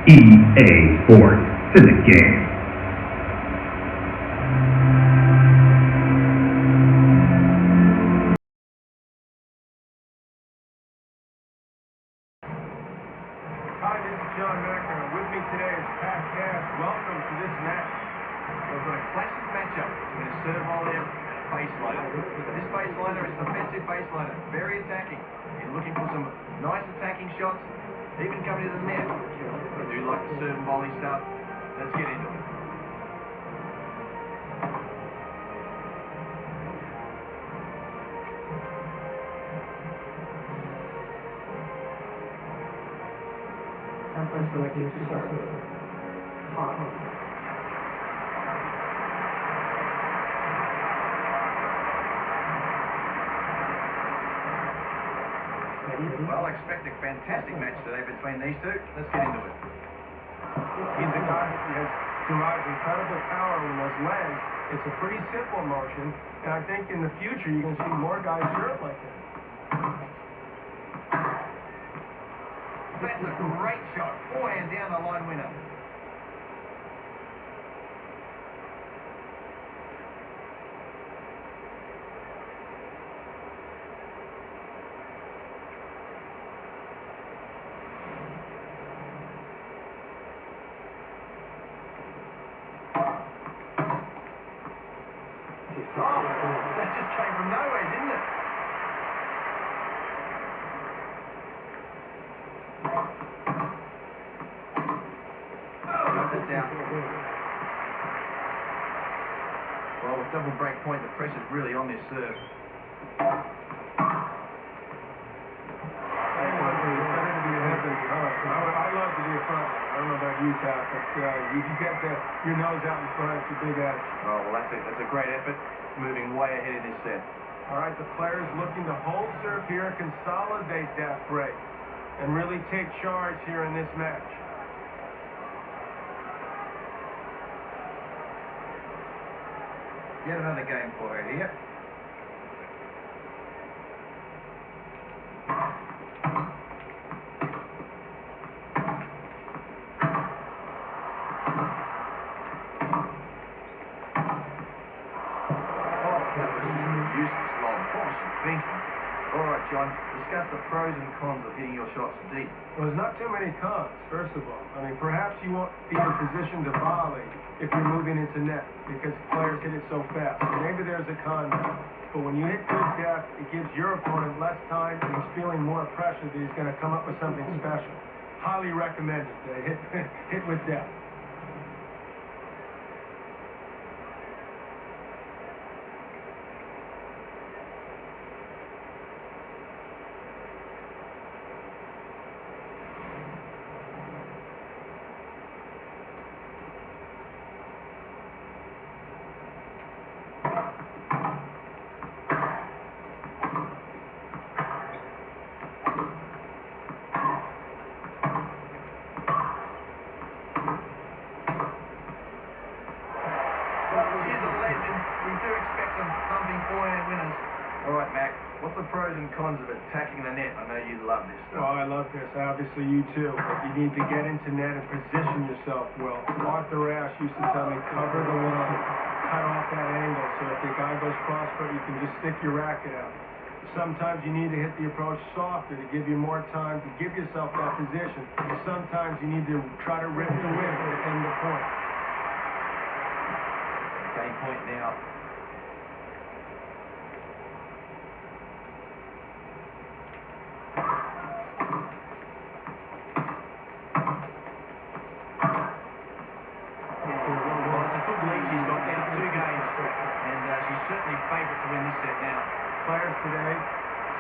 EA Sports. It's in the game. Hi, this is John Macker. With me today is Pat Cass. Welcome to this match. We've got a classic matchup between a serve volley and a baseliner. This baseliner is an offensive baseliner, very attacking. You're looking for some nice attacking shots, even coming to the net. I do like the serve and volley stuff. Let's get into it. Sampras selected to serve. Well, I expect a fantastic match today between these two. Let's get into it. He's a guy who has derived incredible power with those legs. It's a pretty simple motion, and I think in the future you're going to see more guys serve like that. That's a great shot. Forehand down the line winner. Oh, that just came from nowhere, didn't it? That's out. Well, with double break point, the pressure's really on this serve. I love to be a front. I don't know about you, Pat, but you get your nose out in front, it's a big edge. Oh, well, that's it. That's a great effort. Moving way ahead in this set. All right, the player's looking to hold serve here, consolidate that break, and really take charge here in this match. Yet another game for her here. Useless long. What was she thinking? All right, John, discuss the pros and cons of hitting your shots deep. Well, there's not too many cons, first of all. I mean, perhaps you won't be in position to volley if you're moving into net because players hit it so fast. Maybe there's a con there. But when you hit good depth, it gives your opponent less time and he's feeling more pressure that he's going to come up with something special. Highly recommended to hit with depth. She's a legend. We do expect some thumping forehand winners. All right, Mac, what's the pros and cons of attacking the net? I know you love this stuff. Oh, I love this. Obviously, you too. But you need to get into net and position yourself well. Arthur Ashe used to tell me, cover the line, cut off that angle, so if the guy goes cross-foot, you can just stick your racket out. Sometimes you need to hit the approach softer to give you more time to give yourself that position. Sometimes you need to try to rip the wind to end the point. Game point now. Well, it's a good lead she's got now, 2 games, and she's certainly favourite to win this set now. Players today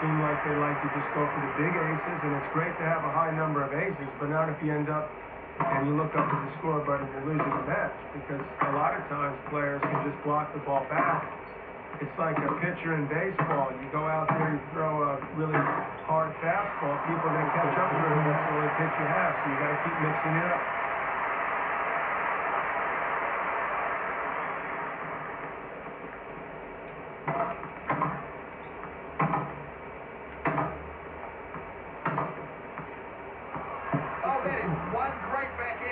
seem like they like to just go for the big aces, and it's great to have a high number of aces, but not if you end up and you look up at the scoreboard and you're losing the match, because a lot of times players can just block the ball back. It's like a pitcher in baseball. You go out there, you throw a really hard fastball, people are going to catch up with it, and that's the only pitch you have, so you got to keep mixing it up. Oh, that is one great backhand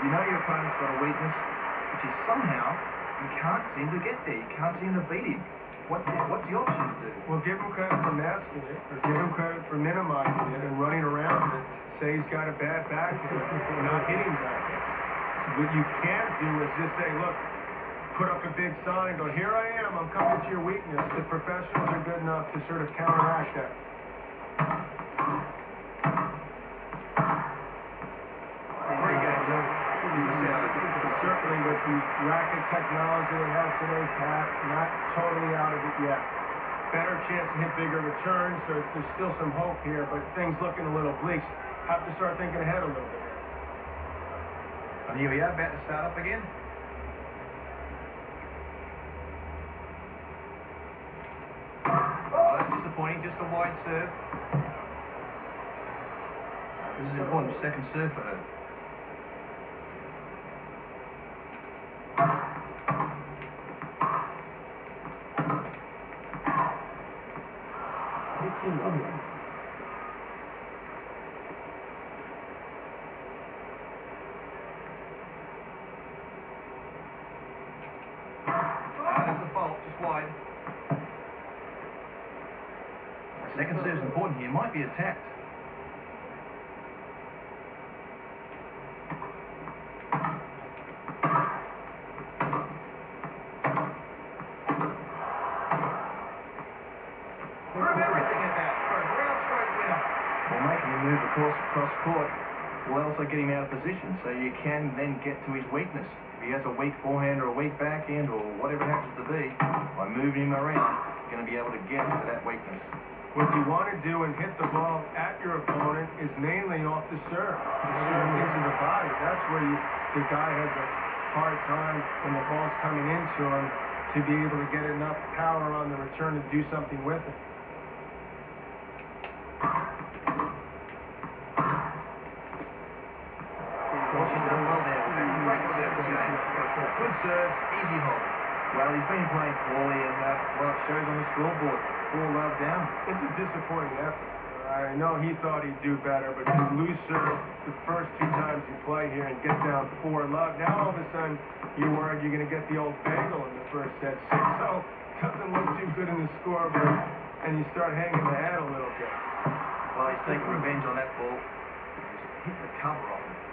You know your opponent's got a weakness, which is somehow you can't seem to get there. You can't seem to beat him. What's the option to do? Well, give him credit for masking it, or give him credit for minimizing it and running around it. Say he's got a bad backhand and not hitting backhand. What you can't do is just say, look, put up a big sign, go, here I am, I'm coming to your weakness. The professionals are good enough to sort of counteract that. Certainly with the racket technology they have today, Pat, not totally out of it yet. Better chance to hit bigger returns, so there's still some hope here, but things looking a little bleak. Have to start thinking ahead a little bit. And here we are, about to start up again. Oh, that's disappointing, just a wide serve. This is important, second serve for her. That's a fault, just wide. Second serve's important here, might be attacked. Cross court will also get him out of position, so you can then get to his weakness. If he has a weak forehand or a weak backhand or whatever it happens to be, by moving him around, you're going to be able to get to that weakness. What you want to do and hit the ball at your opponent is mainly off the serve. Into the body. That's where the guy has a hard time when the ball's coming into him to be able to get enough power on the return to do something with it. Good serve, easy hold. Well, he's been playing poorly, and well, it shows on the scoreboard. 4 love down. It's a disappointing effort. I know he thought he'd do better, but to lose serve the first 2 times you play here and get down 4 love, now all of a sudden you're worried you're going to get the old bagel in the first set. 6-0 doesn't look too good in the scoreboard, and you start hanging the head a little bit. Well, he's taking revenge on that ball. Just hit the cover off it.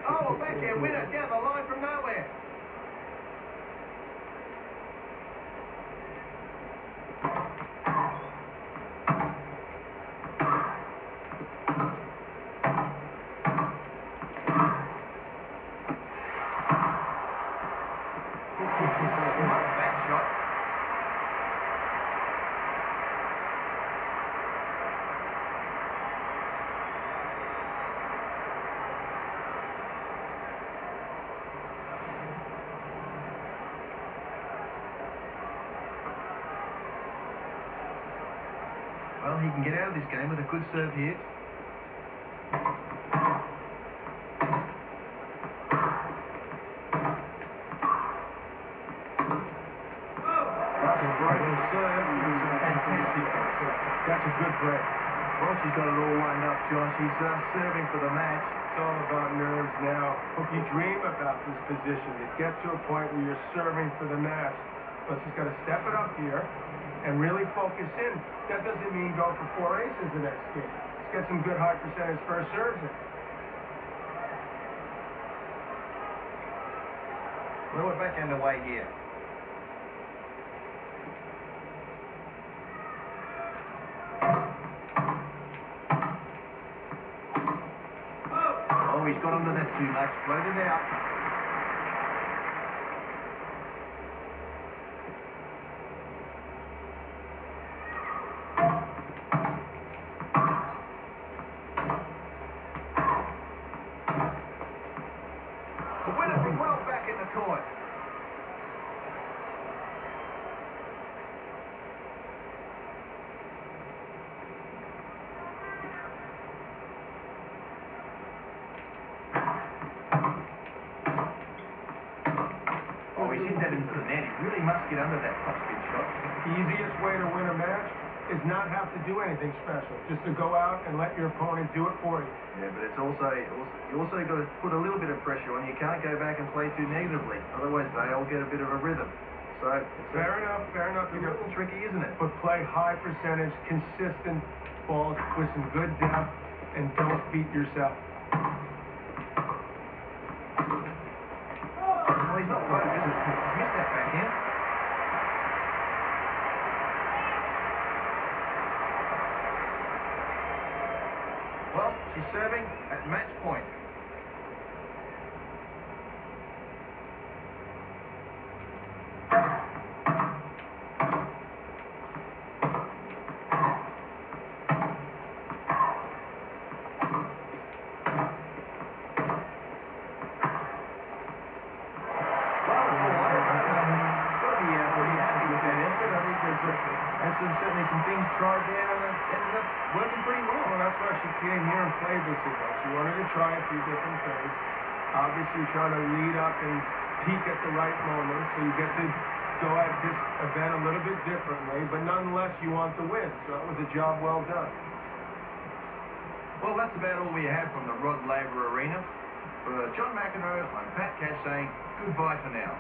Oh, a backhand winner down the line from nowhere. Back shot. Well, he can get out of this game with a good serve here. That's a good break. Well, she's got it all lined up, John. She's serving for the match. It's all about nerves now. You dream about this position. To get to a point where you're serving for the match. But she's got to step it up here and really focus in. That doesn't mean go for 4 aces the next game. Let's get some good high percentage first serves in. Well, we're back underway here. Oh, he's got under that too much. Float it out. The winner from well back in the court. must get under that top spin shot. The easiest way to win a match is not have to do anything special. Just to go out and let your opponent do it for you. Yeah, but it's also you also got to put a little bit of pressure on. You can't go back and play too negatively. Otherwise, they'll get a bit of a rhythm. So Fair enough. It's a little tricky, isn't it? But play high percentage, consistent balls with some good depth, and don't beat yourself. Well, he's not focused. He's missed that backhand. Well, she's serving at match point. Certainly some things tried there and ended up working pretty well. Well, that's why she came here and played this event. She wanted to try a few different things. Obviously, you're trying to lead up and peak at the right moment, so you get to go at this event a little bit differently, but nonetheless, you want to win. So it was a job well done. Well, that's about all we have from the Rod Laver Arena. For John McEnroe, I'm Pat Cash saying goodbye for now.